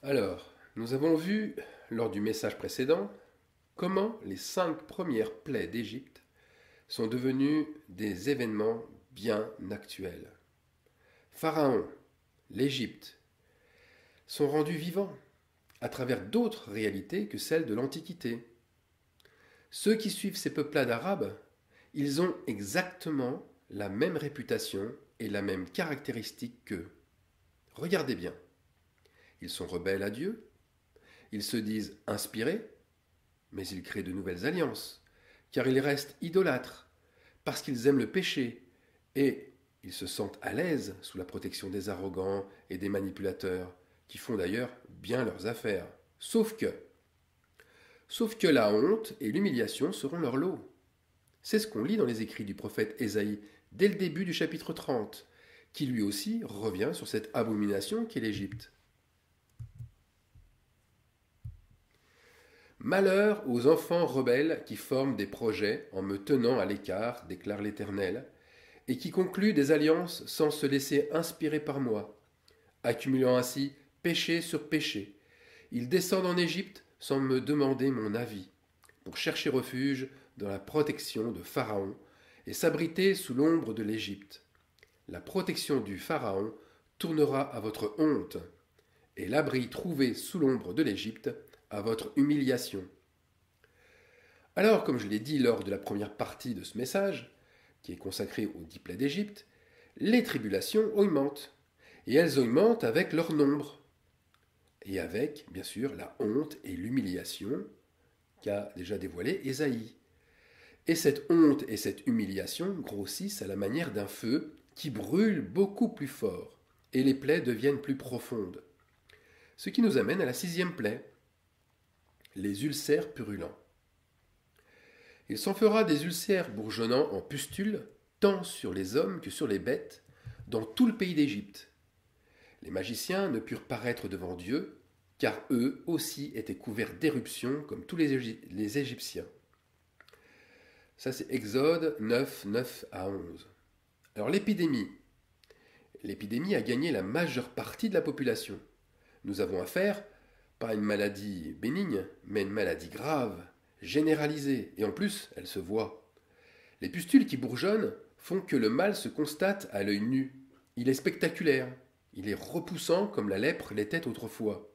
Alors, nous avons vu, lors du message précédent, comment les 5 premières plaies d'Égypte sont devenues des événements bien actuels. Pharaon, l'Égypte, sont rendus vivants à travers d'autres réalités que celles de l'Antiquité. Ceux qui suivent ces peuplades arabes, ils ont exactement la même réputation et la même caractéristique qu'eux. Regardez bien, ils sont rebelles à Dieu, ils se disent inspirés, mais ils créent de nouvelles alliances, car ils restent idolâtres, parce qu'ils aiment le péché, et ils se sentent à l'aise sous la protection des arrogants et des manipulateurs, qui font d'ailleurs bien leurs affaires. Sauf que la honte et l'humiliation seront leur lot. C'est ce qu'on lit dans les écrits du prophète Ésaïe, dès le début du chapitre 30, qui lui aussi revient sur cette abomination qu'est l'Égypte. Malheur aux enfants rebelles qui forment des projets en me tenant à l'écart, déclare l'Éternel, et qui concluent des alliances sans se laisser inspirer par moi, accumulant ainsi péché sur péché. Ils descendent en Égypte sans me demander mon avis, pour chercher refuge dans la protection de Pharaon et s'abriter sous l'ombre de l'Égypte. La protection du Pharaon tournera à votre honte, et l'abri trouvé sous l'ombre de l'Égypte à votre humiliation. Alors, comme je l'ai dit lors de la première partie de ce message, qui est consacré aux 10 plaies d'Égypte, les tribulations augmentent, et elles augmentent avec leur nombre, et avec, bien sûr, la honte et l'humiliation qu'a déjà dévoilé Ésaïe. Et cette honte et cette humiliation grossissent à la manière d'un feu qui brûle beaucoup plus fort, et les plaies deviennent plus profondes. Ce qui nous amène à la 6e plaie, les ulcères purulents. Il s'en fera des ulcères bourgeonnants en pustules, tant sur les hommes que sur les bêtes, dans tout le pays d'Égypte. Les magiciens ne purent paraître devant Dieu, car eux aussi étaient couverts d'éruptions comme tous les Égyptiens. Ça c'est Exode 9, 9 à 11. Alors l'épidémie. L'épidémie a gagné la majeure partie de la population. Nous avons affaire, pas à une maladie bénigne, mais une maladie grave, généralisée, et en plus, elle se voit. Les pustules qui bourgeonnent font que le mal se constate à l'œil nu. Il est spectaculaire, il est repoussant comme la lèpre l'était autrefois.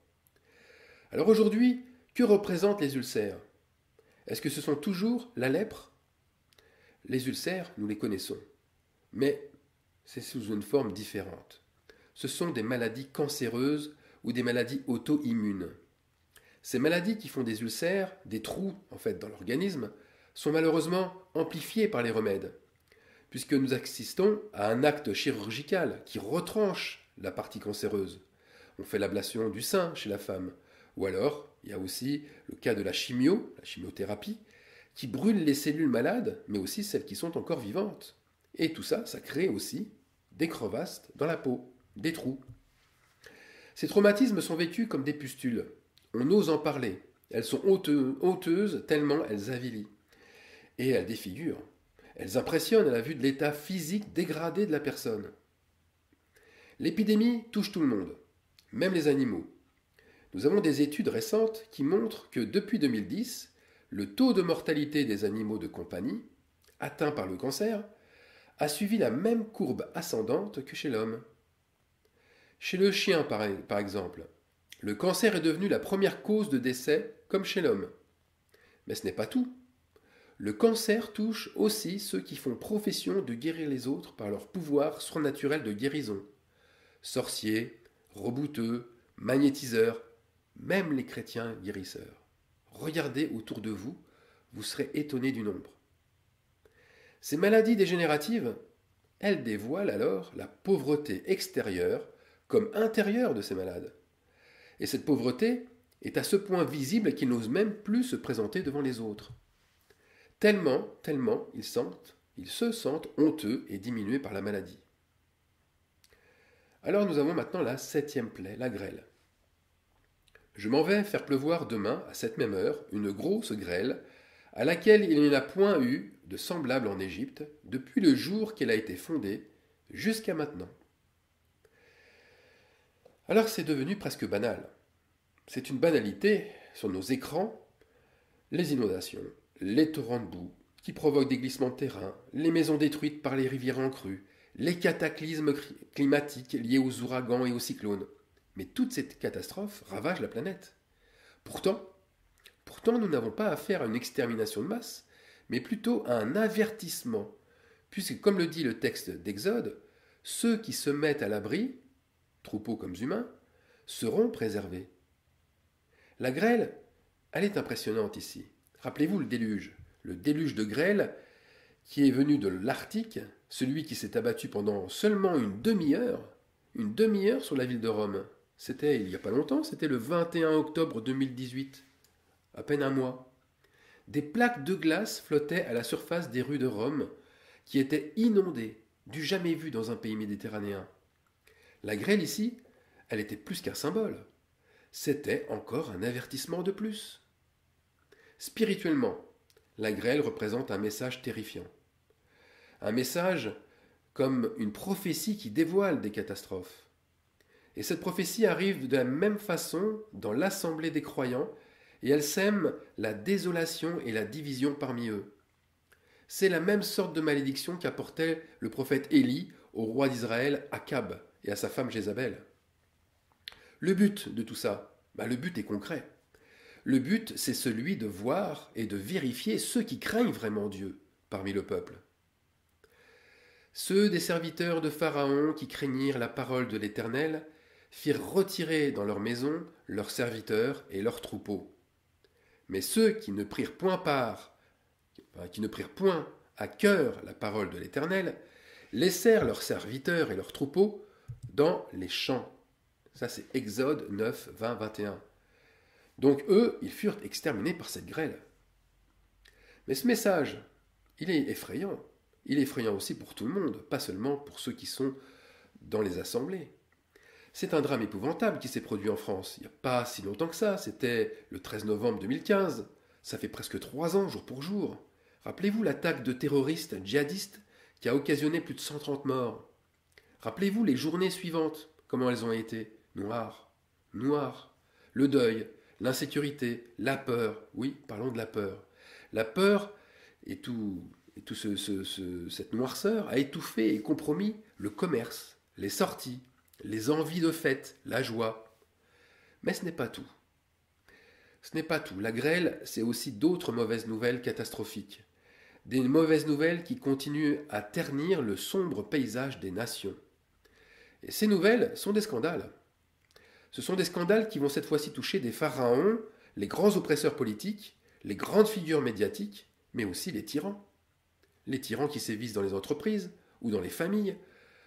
Alors aujourd'hui, que représentent les ulcères? Est-ce que ce sont toujours la lèpre? Les ulcères, nous les connaissons, mais c'est sous une forme différente. Ce sont des maladies cancéreuses ou des maladies auto-immunes. Ces maladies qui font des ulcères, des trous en fait dans l'organisme, sont malheureusement amplifiées par les remèdes, puisque nous assistons à un acte chirurgical qui retranche la partie cancéreuse. On fait l'ablation du sein chez la femme, ou alors il y a aussi le cas de la chimiothérapie, qui brûle les cellules malades, mais aussi celles qui sont encore vivantes. Et tout ça, ça crée aussi des crevasses dans la peau, des trous. Ces traumatismes sont vécus comme des pustules. On ose en parler. Elles sont honteuses tellement elles avilient. Et elles défigurent. Elles impressionnent à la vue de l'état physique dégradé de la personne. L'épidémie touche tout le monde, même les animaux. Nous avons des études récentes qui montrent que depuis 2010, le taux de mortalité des animaux de compagnie, atteints par le cancer, a suivi la même courbe ascendante que chez l'homme. Chez le chien, par exemple, le cancer est devenu la première cause de décès, comme chez l'homme. Mais ce n'est pas tout. Le cancer touche aussi ceux qui font profession de guérir les autres par leur pouvoir surnaturel de guérison. Sorciers, rebouteux, magnétiseurs, même les chrétiens guérisseurs. Regardez autour de vous, vous serez étonnés du nombre. Ces maladies dégénératives, elles dévoilent alors la pauvreté extérieure comme intérieure de ces malades. Et cette pauvreté est à ce point visible qu'ils n'osent même plus se présenter devant les autres. Tellement ils se sentent honteux et diminués par la maladie. Alors nous avons maintenant la 7e plaie, la grêle. Je m'en vais faire pleuvoir demain, à cette même heure, une grosse grêle, à laquelle il n'y en a point eu de semblable en Égypte, depuis le jour qu'elle a été fondée, jusqu'à maintenant. Alors c'est devenu presque banal. C'est une banalité sur nos écrans, les inondations, les torrents de boue qui provoquent des glissements de terrain, les maisons détruites par les rivières en crue, les cataclysmes climatiques liés aux ouragans et aux cyclones. Mais toutes ces catastrophes ravagent la planète. Pourtant, nous n'avons pas affaire à une extermination de masse, mais plutôt à un avertissement, puisque comme le dit le texte d'Exode, ceux qui se mettent à l'abri, troupeaux comme humains, seront préservés. La grêle, elle est impressionnante ici. Rappelez-vous le déluge de grêle qui est venu de l'Arctique, celui qui s'est abattu pendant seulement une demi-heure sur la ville de Rome. C'était il n'y a pas longtemps, c'était le 21 octobre 2018, à peine un mois. Des plaques de glace flottaient à la surface des rues de Rome, qui étaient inondées, du jamais vu dans un pays méditerranéen. La grêle ici, elle était plus qu'un symbole. C'était encore un avertissement de plus. Spirituellement, la grêle représente un message terrifiant. Un message comme une prophétie qui dévoile des catastrophes. Et cette prophétie arrive de la même façon dans l'assemblée des croyants, et elle sème la désolation et la division parmi eux. C'est la même sorte de malédiction qu'apportait le prophète Élie au roi d'Israël Akab et à sa femme Jézabel. Le but de tout ça, le but est concret. Le but, c'est celui de voir et de vérifier ceux qui craignent vraiment Dieu parmi le peuple. Ceux des serviteurs de Pharaon qui craignirent la parole de l'Éternel firent retirer dans leur maison leurs serviteurs et leurs troupeaux. Mais ceux qui ne prirent point à cœur la parole de l'Éternel, laissèrent leurs serviteurs et leurs troupeaux dans les champs. Ça c'est Exode 9, 20, 21. Donc eux, ils furent exterminés par cette grêle. Mais ce message, il est effrayant. Il est effrayant aussi pour tout le monde, pas seulement pour ceux qui sont dans les assemblées. C'est un drame épouvantable qui s'est produit en France. Il n'y a pas si longtemps que ça, c'était le 13 novembre 2015. Ça fait presque 3 ans, jour pour jour. Rappelez-vous l'attaque de terroristes djihadistes qui a occasionné plus de 130 morts. Rappelez-vous les journées suivantes, comment elles ont été. Noires. Le deuil, l'insécurité, la peur. Oui, parlons de la peur. La peur et cette noirceur a étouffé et compromis le commerce, les sorties, les envies de fête, la joie. Mais ce n'est pas tout. Ce n'est pas tout. La grêle, c'est aussi d'autres mauvaises nouvelles catastrophiques. Des mauvaises nouvelles qui continuent à ternir le sombre paysage des nations. Et ces nouvelles sont des scandales. Ce sont des scandales qui vont cette fois-ci toucher des pharaons, les grands oppresseurs politiques, les grandes figures médiatiques, mais aussi les tyrans. Les tyrans qui sévissent dans les entreprises ou dans les familles,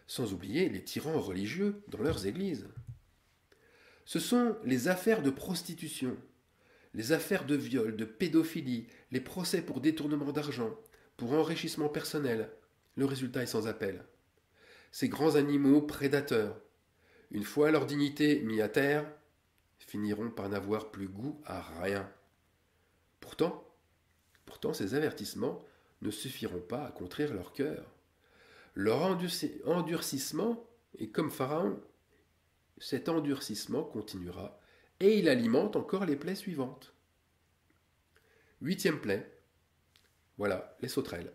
sans oublier les tyrans religieux dans leurs églises. Ce sont les affaires de prostitution, les affaires de viol, de pédophilie, les procès pour détournement d'argent, pour enrichissement personnel. Le résultat est sans appel. Ces grands animaux prédateurs, une fois leur dignité mise à terre, finiront par n'avoir plus goût à rien. Pourtant, ces avertissements ne suffiront pas à contrer leur cœur. Leur endurcissement est comme Pharaon. Cet endurcissement continuera et il alimente encore les plaies suivantes. 8e plaie. Voilà, les sauterelles.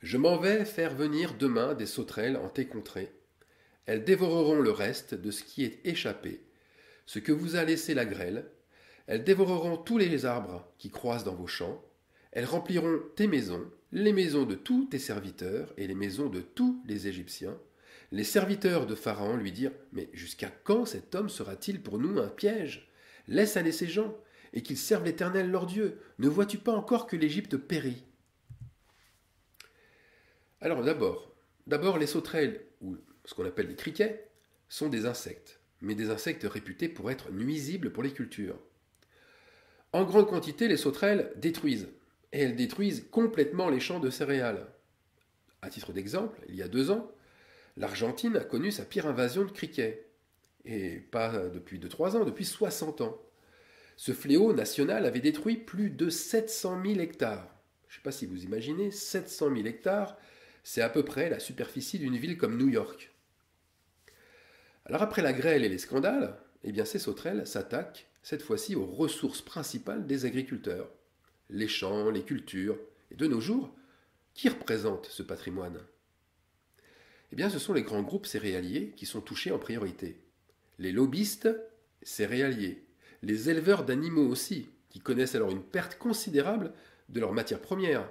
Je m'en vais faire venir demain des sauterelles en tes contrées. Elles dévoreront le reste de ce qui est échappé, ce que vous a laissé la grêle. Elles dévoreront tous les arbres qui croissent dans vos champs. Elles rempliront tes maisons, les maisons de tous tes serviteurs et les maisons de tous les Égyptiens. Les serviteurs de Pharaon lui dirent « Mais jusqu'à quand cet homme sera-t-il pour nous un piège ? Laisse aller ces gens, et qu'ils servent l'Éternel leur Dieu. Ne vois-tu pas encore que l'Égypte périt ?» Alors d'abord les sauterelles, ou ce qu'on appelle les criquets, sont des insectes, mais des insectes réputés pour être nuisibles pour les cultures. En grande quantité, les sauterelles détruisent, et elles détruisent complètement les champs de céréales. À titre d'exemple, il y a 2 ans, l'Argentine a connu sa pire invasion de criquets. Et pas depuis 2-3 ans, depuis 60 ans. Ce fléau national avait détruit plus de 700 000 hectares. Je ne sais pas si vous imaginez, 700 000 hectares, c'est à peu près la superficie d'une ville comme New York. Alors après la grêle et les scandales, eh bien ces sauterelles s'attaquent cette fois-ci aux ressources principales des agriculteurs, les champs, les cultures, et de nos jours, qui représente ce patrimoine? Eh bien ce sont les grands groupes céréaliers qui sont touchés en priorité. Les lobbyistes céréaliers, les éleveurs d'animaux aussi, qui connaissent alors une perte considérable de leurs matières premières,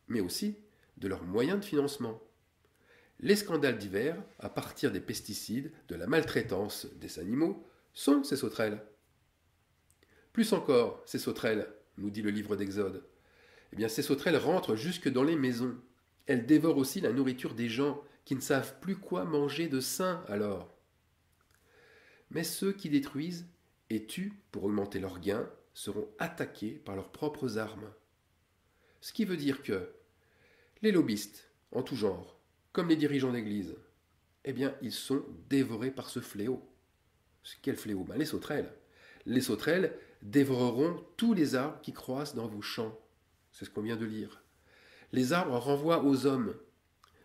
mais aussi de leurs moyens de financement. Les scandales divers, à partir des pesticides, de la maltraitance des animaux, sont ces sauterelles. Plus encore, ces sauterelles, nous dit le livre d'Exode, eh bien ces sauterelles rentrent jusque dans les maisons. Elles dévorent aussi la nourriture des gens qui ne savent plus quoi manger de sain alors. Mais ceux qui détruisent et tuent pour augmenter leurs gains seront attaqués par leurs propres armes. Ce qui veut dire que les lobbyistes, en tout genre, comme les dirigeants d'église, eh bien, ils sont dévorés par ce fléau. Quel fléau? Les sauterelles. Les sauterelles dévoreront tous les arbres qui croissent dans vos champs. C'est ce qu'on vient de lire. Les arbres renvoient aux hommes,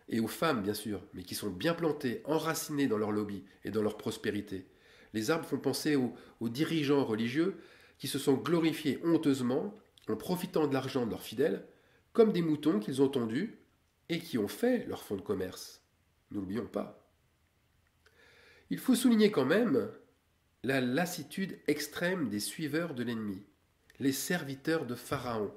et aux femmes bien sûr, mais qui sont bien plantés, enracinés dans leur lobby et dans leur prospérité. Les arbres font penser aux dirigeants religieux qui se sont glorifiés honteusement en profitant de l'argent de leurs fidèles, comme des moutons qu'ils ont tondus et qui ont fait leur fonds de commerce. N'oublions pas. Il faut souligner quand même la lassitude extrême des suiveurs de l'ennemi, les serviteurs de Pharaon,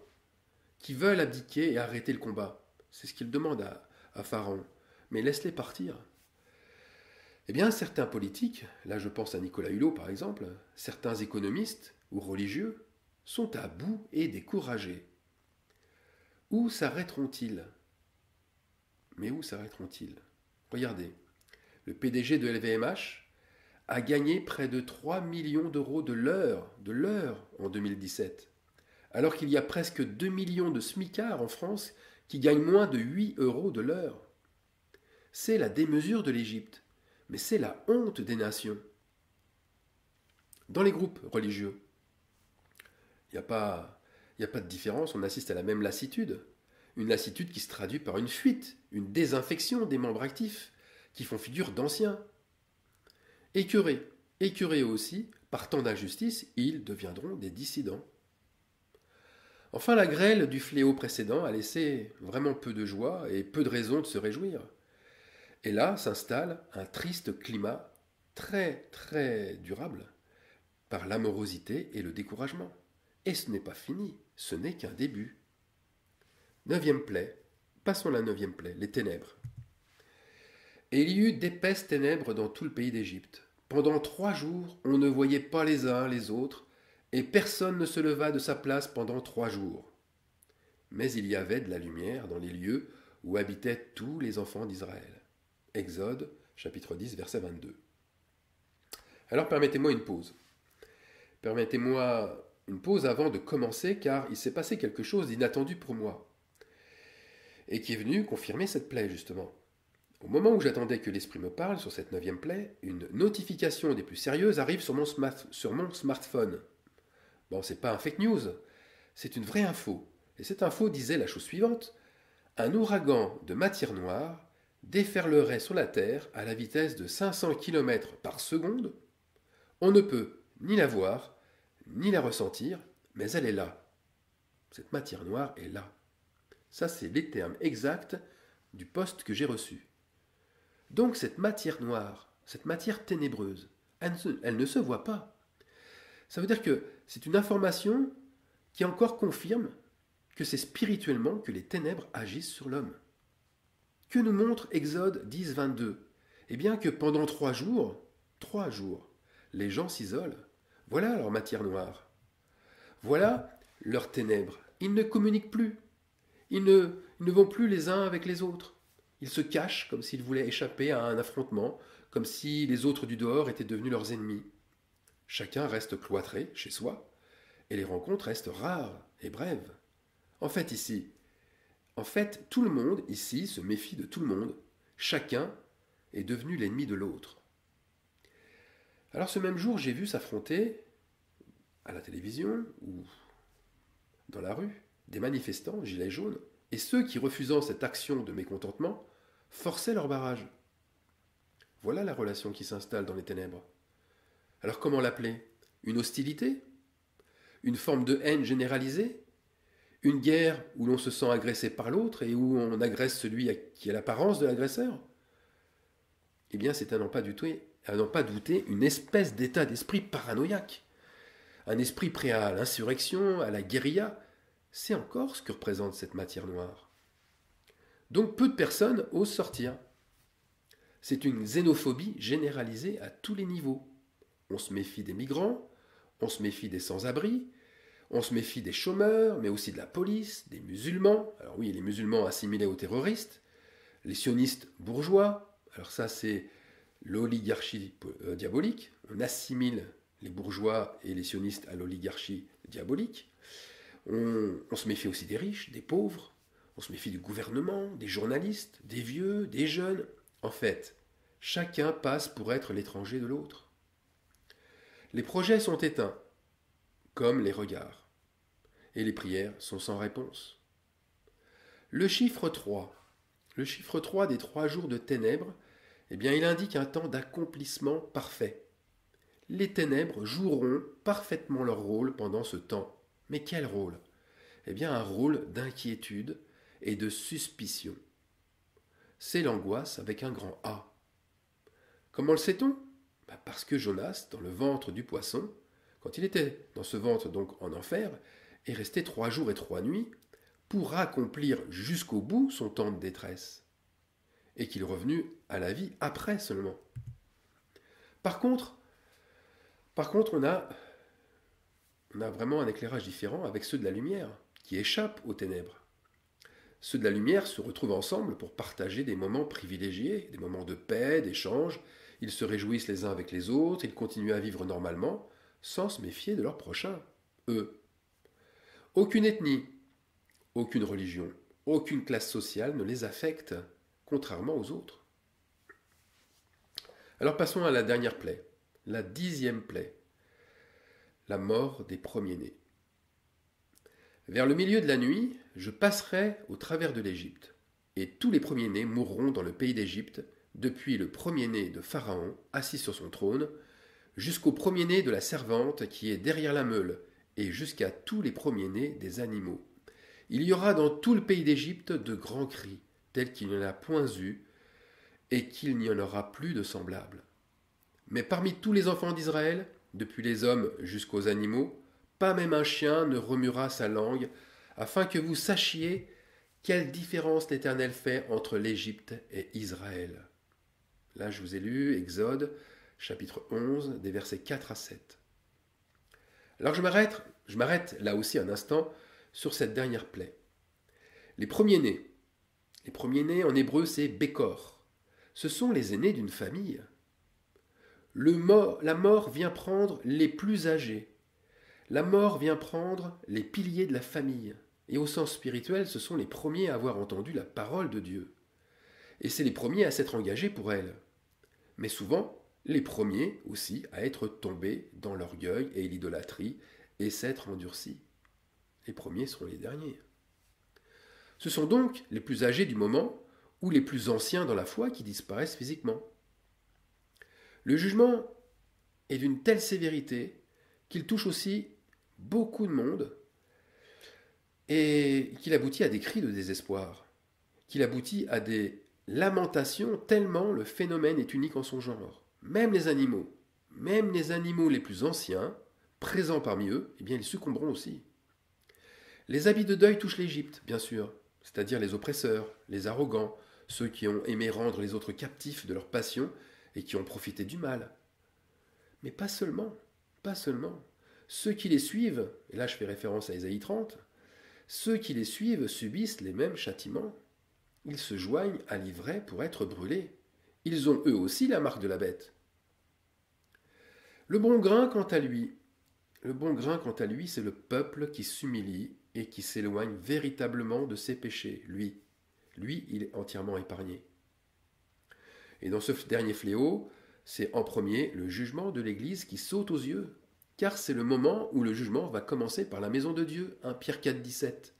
qui veulent abdiquer et arrêter le combat. C'est ce qu'ils demandent à Pharaon. Mais laisse-les partir. Eh bien, certains politiques, là je pense à Nicolas Hulot par exemple, certains économistes ou religieux, sont à bout et découragés. Où s'arrêteront-ils? Mais où s'arrêteront-ils? Regardez, le PDG de LVMH a gagné près de 3 millions d'euros de l'heure en 2017, alors qu'il y a presque 2 millions de smicards en France qui gagnent moins de 8 euros de l'heure. C'est la démesure de l'Égypte, mais c'est la honte des nations. Dans les groupes religieux, il n'y a pas de différence, on assiste à la même lassitude. Une lassitude qui se traduit par une fuite, une désinfection des membres actifs, qui font figure d'anciens. Écœurés aussi, par tant d'injustice, ils deviendront des dissidents. Enfin, la grêle du fléau précédent a laissé vraiment peu de joie et peu de raisons de se réjouir. Et là s'installe un triste climat très très durable par l'amorosité et le découragement. Et ce n'est pas fini, ce n'est qu'un début. Neuvième plaie, passons la neuvième plaie, les ténèbres. Et il y eut d'épaisses ténèbres dans tout le pays d'Égypte. Pendant 3 jours, on ne voyait pas les uns les autres, et personne ne se leva de sa place pendant 3 jours. Mais il y avait de la lumière dans les lieux où habitaient tous les enfants d'Israël. Exode, chapitre 10, verset 22. Alors permettez-moi une pause. Permettez-moi une pause avant de commencer, car il s'est passé quelque chose d'inattendu pour moi, et qui est venu confirmer cette plaie, justement. Au moment où j'attendais que l'Esprit me parle sur cette 9e plaie, une notification des plus sérieuses arrive sur mon smartphone. Bon, c'est pas un fake news, c'est une vraie info. Et cette info disait la chose suivante: un ouragan de matière noire déferlerait sur la Terre à la vitesse de 500 km par seconde. On ne peut ni la voir, ni la ressentir, mais elle est là. Cette matière noire est là. Ça, c'est les termes exacts du poste que j'ai reçu. Donc cette matière noire, cette matière ténébreuse, elle ne se voit pas. Ça veut dire que c'est une information qui encore confirme que c'est spirituellement que les ténèbres agissent sur l'homme. Que nous montre Exode 10, 22? Eh bien que pendant 3 jours, les gens s'isolent. Voilà leur matière noire. Voilà leurs ténèbres. Ils ne communiquent plus. Ils ne vont plus les uns avec les autres. Ils se cachent comme s'ils voulaient échapper à un affrontement, comme si les autres du dehors étaient devenus leurs ennemis. Chacun reste cloîtré chez soi, et les rencontres restent rares et brèves. En fait, tout le monde ici se méfie de tout le monde. Chacun est devenu l'ennemi de l'autre. Alors ce même jour, j'ai vu s'affronter, à la télévision ou dans la rue, des manifestants, gilets jaunes, et ceux qui, refusant cette action de mécontentement, forçaient leur barrage. Voilà la relation qui s'installe dans les ténèbres. Alors comment l'appeler? Une hostilité? Une forme de haine généralisée? Une guerre où l'on se sent agressé par l'autre et où on agresse celui qui a l'apparence de l'agresseur? Eh bien, c'est à n'en pas douter une espèce d'état d'esprit paranoïaque. Un esprit prêt à l'insurrection, à la guérilla. C'est encore ce que représente cette matière noire. Donc peu de personnes osent sortir. C'est une xénophobie généralisée à tous les niveaux. On se méfie des migrants, on se méfie des sans-abri, on se méfie des chômeurs, mais aussi de la police, des musulmans. Alors oui, les musulmans assimilés aux terroristes, les sionistes bourgeois. Alors ça, c'est l'oligarchie diabolique. On assimile les bourgeois et les sionistes à l'oligarchie diabolique. On se méfie aussi des riches, des pauvres. On se méfie du gouvernement, des journalistes, des vieux, des jeunes. En fait, chacun passe pour être l'étranger de l'autre. Les projets sont éteints, comme les regards, et les prières sont sans réponse. Le chiffre 3, des 3 jours de ténèbres, eh bien, il indique un temps d'accomplissement parfait. Les ténèbres joueront parfaitement leur rôle pendant ce temps. Mais quel rôle? Eh bien, un rôle d'inquiétude et de suspicion. C'est l'angoisse avec un grand A. Comment le sait-on? Parce que Jonas, dans le ventre du poisson, quand il était dans ce ventre donc en enfer, est resté 3 jours et 3 nuits pour accomplir jusqu'au bout son temps de détresse, et qu'il est revenu à la vie après seulement. Par contre, on a vraiment un éclairage différent avec ceux de la lumière, qui échappent aux ténèbres. Ceux de la lumière se retrouvent ensemble pour partager des moments privilégiés, des moments de paix, d'échange. Ils se réjouissent les uns avec les autres, ils continuent à vivre normalement, sans se méfier de leurs prochains, eux. Aucune ethnie, aucune religion, aucune classe sociale ne les affecte, contrairement aux autres. Alors passons à la dernière plaie, la 10e plaie, la mort des premiers-nés. Vers le milieu de la nuit, je passerai au travers de l'Égypte, et tous les premiers-nés mourront dans le pays d'Égypte, depuis le premier-né de Pharaon, assis sur son trône, jusqu'au premier-né de la servante qui est derrière la meule, et jusqu'à tous les premiers-nés des animaux. Il y aura dans tout le pays d'Égypte de grands cris, tels qu'il n'y en a point eu, et qu'il n'y en aura plus de semblables. Mais parmi tous les enfants d'Israël, depuis les hommes jusqu'aux animaux, pas même un chien ne remuera sa langue, afin que vous sachiez quelle différence l'Éternel fait entre l'Égypte et Israël. Là, je vous ai lu Exode, chapitre 11, des versets 4 à 7. Alors je m'arrête là aussi un instant sur cette dernière plaie. Les premiers-nés en hébreu c'est Békor. Ce sont les aînés d'une famille. La mort vient prendre les plus âgés. La mort vient prendre les piliers de la famille. Et au sens spirituel, ce sont les premiers à avoir entendu la parole de Dieu. Et c'est les premiers à s'être engagés pour elle. Mais souvent, les premiers aussi à être tombés dans l'orgueil et l'idolâtrie et s'être endurcis. Les premiers seront les derniers. Ce sont donc les plus âgés du moment ou les plus anciens dans la foi qui disparaissent physiquement. Le jugement est d'une telle sévérité qu'il touche aussi beaucoup de monde et qu'il aboutit à des cris de désespoir, qu'il aboutit à des lamentations tellement le phénomène est unique en son genre. Même les animaux les plus anciens, présents parmi eux, eh bien ils succomberont aussi. Les habits de deuil touchent l'Égypte, bien sûr, c'est-à-dire les oppresseurs, les arrogants, ceux qui ont aimé rendre les autres captifs de leur passion et qui ont profité du mal. Mais pas seulement. Ceux qui les suivent, et là je fais référence à Ésaïe 30, ceux qui les suivent subissent les mêmes châtiments. Ils se joignent à l'ivraie pour être brûlés. Ils ont eux aussi la marque de la bête. Le bon grain, quant à lui, c'est le peuple qui s'humilie et qui s'éloigne véritablement de ses péchés. Lui, il est entièrement épargné. Et dans ce dernier fléau, c'est en premier le jugement de l'Église qui saute aux yeux, car c'est le moment où le jugement va commencer par la maison de Dieu, 1 Pierre 4, 17.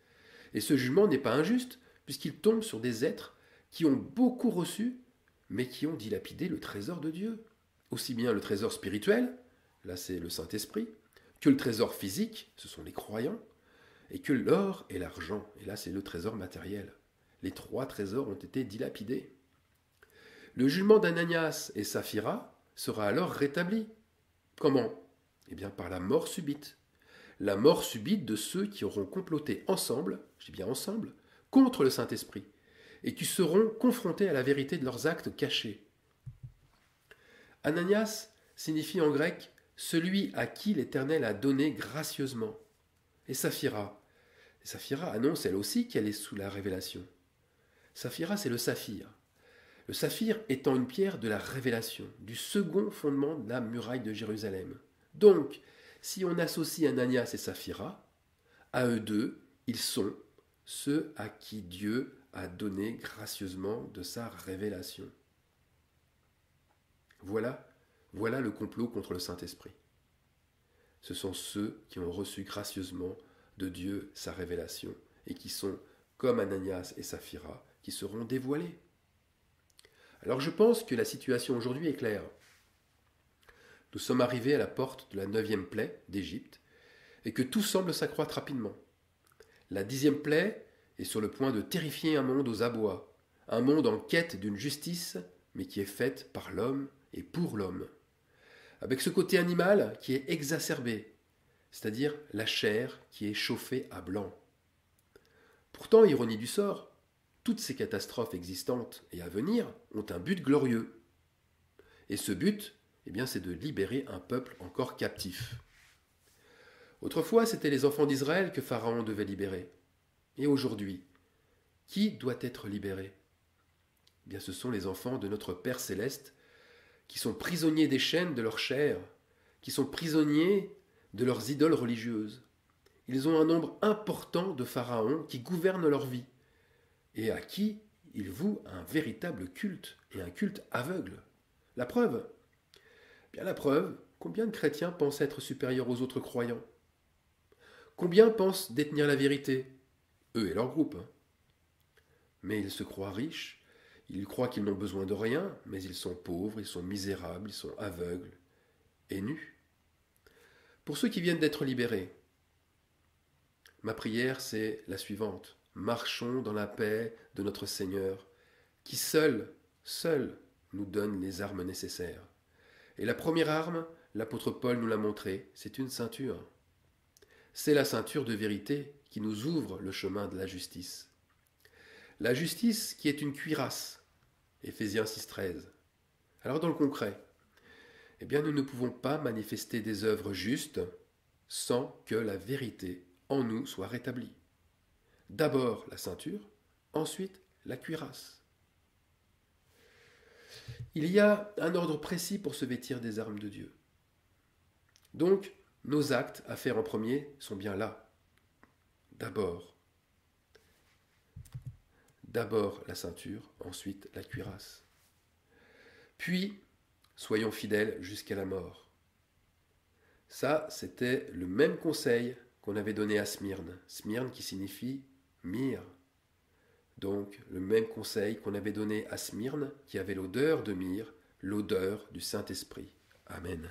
Et ce jugement n'est pas injuste, puisqu'il tombe sur des êtres qui ont beaucoup reçu, mais qui ont dilapidé le trésor de Dieu. Aussi bien le trésor spirituel là c'est le Saint-Esprit, que le trésor physique, ce sont les croyants, et que l'or et l'argent, et là c'est le trésor matériel. Les 3 trésors ont été dilapidés. Le jugement d'Ananias et Saphira sera alors rétabli. Comment? Eh bien par la mort subite. La mort subite de ceux qui auront comploté ensemble, je dis bien ensemble, contre le Saint-Esprit, et qui seront confrontés à la vérité de leurs actes cachés. Ananias signifie en grec « celui à qui l'Éternel a donné gracieusement ». Et Saphira annonce elle aussi qu'elle est sous la révélation. Saphira, c'est le saphir. Le saphir étant une pierre de la révélation, du second fondement de la muraille de Jérusalem. Donc, si on associe Ananias et Saphira, à eux deux, ils sont ceux à qui Dieu a donné gracieusement de sa révélation. Voilà le complot contre le Saint-Esprit. Ce sont ceux qui ont reçu gracieusement de Dieu sa révélation et qui sont, comme Ananias et Saphira, qui seront dévoilés. Alors je pense que la situation aujourd'hui est claire. Nous sommes arrivés à la porte de la 9e plaie d'Égypte et que tout semble s'accroître rapidement. La 10e plaie est sur le point de terrifier un monde aux abois, un monde en quête d'une justice, mais qui est faite par l'homme et pour l'homme. Avec ce côté animal qui est exacerbé, c'est-à-dire la chair qui est chauffée à blanc. Pourtant, ironie du sort, toutes ces catastrophes existantes et à venir ont un but glorieux. Et ce but, eh bien, c'est de libérer un peuple encore captif. Autrefois, c'était les enfants d'Israël que Pharaon devait libérer. Et aujourd'hui, qui doit être libéré? Eh bien, ce sont les enfants de notre Père céleste qui sont prisonniers des chaînes de leur chair, qui sont prisonniers de leurs idoles religieuses. Ils ont un nombre important de pharaons qui gouvernent leur vie et à qui ils vouent un véritable culte et un culte aveugle. La preuve? Bien la preuve, combien de chrétiens pensent être supérieurs aux autres croyants? Combien pensent détenir la vérité? Eux et leur groupe. Mais ils se croient riches, ils croient qu'ils n'ont besoin de rien, mais ils sont pauvres, ils sont misérables, ils sont aveugles et nus. Pour ceux qui viennent d'être libérés, ma prière c'est la suivante. Marchons dans la paix de notre Seigneur, qui seul nous donne les armes nécessaires. Et la première arme, l'apôtre Paul nous l'a montré, c'est une ceinture. C'est la ceinture de vérité qui nous ouvre le chemin de la justice. La justice qui est une cuirasse, Éphésiens 6,13. Alors dans le concret, eh bien nous ne pouvons pas manifester des œuvres justes sans que la vérité en nous soit rétablie. D'abord la ceinture, ensuite la cuirasse. Il y a un ordre précis pour se vêtir des armes de Dieu. Donc, nos actes à faire en premier sont bien là. D'abord la ceinture, ensuite la cuirasse. Puis, soyons fidèles jusqu'à la mort. Ça, c'était le même conseil qu'on avait donné à Smyrne. Smyrne qui signifie myrrhe. Donc, le même conseil qu'on avait donné à Smyrne, qui avait l'odeur de myrrhe, l'odeur du Saint-Esprit. Amen.